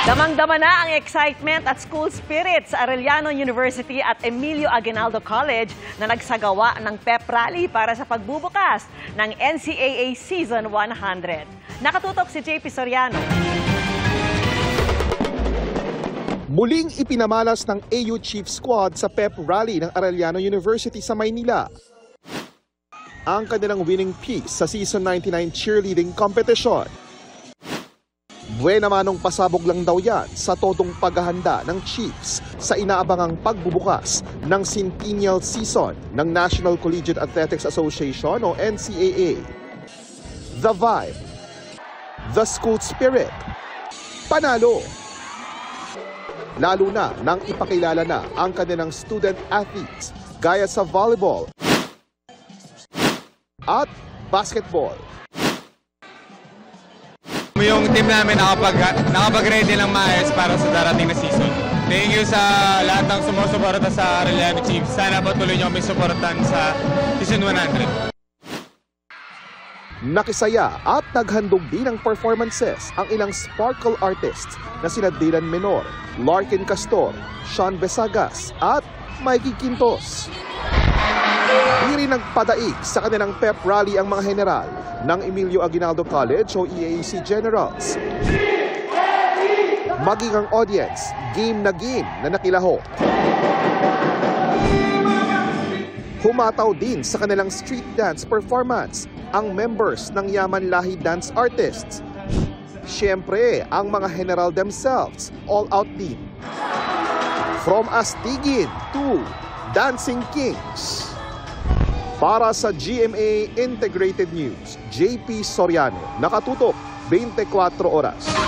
Damang-dama na ang excitement at school spirit sa Arellano University at Emilio Aguinaldo College na nagsagawa ng pep rally para sa pagbubukas ng NCAA Season 100. Nakatutok si JP Soriano. Muling ipinamalas ng AU Chief Squad sa pep rally ng Arellano University sa Maynila ang kanilang winning piece sa Season 99 cheerleading competition. Buena manong pasabog lang daw yan sa todong paghahanda ng Chiefs sa inaabangang pagbubukas ng Centennial Season ng National Collegiate Athletics Association o NCAA. The vibe, the school spirit, panalo. Lalo na nang ipakilala na ang kanilang student athletes gaya sa volleyball at basketball. Yung team namin nakapag-ready ng maayos para sa darating na season. Thank you sa lahat ng sumusuporta sa Arellano Chiefs. Sana patuloy nyo kami suportan sa Season 100. Nakisaya at naghandog din ng performances ang ilang sparkle artists na sina Dylan Menor, Larkin Castor, Sean Besagas at Mikey Quintos. Di rin nagpadaig sa kanilang pep rally ang mga general ng Emilio Aguinaldo College o EAC Generals. Maging ang audience, game na nakilahok. Humataw din sa kanilang street dance performance ang members ng Yaman Lahi Dance Artists. Siyempre, ang mga general themselves, all-out team. From Astigin to Dancing Kings. Para sa GMA Integrated News, JP Soriano, nakatutok 24 oras.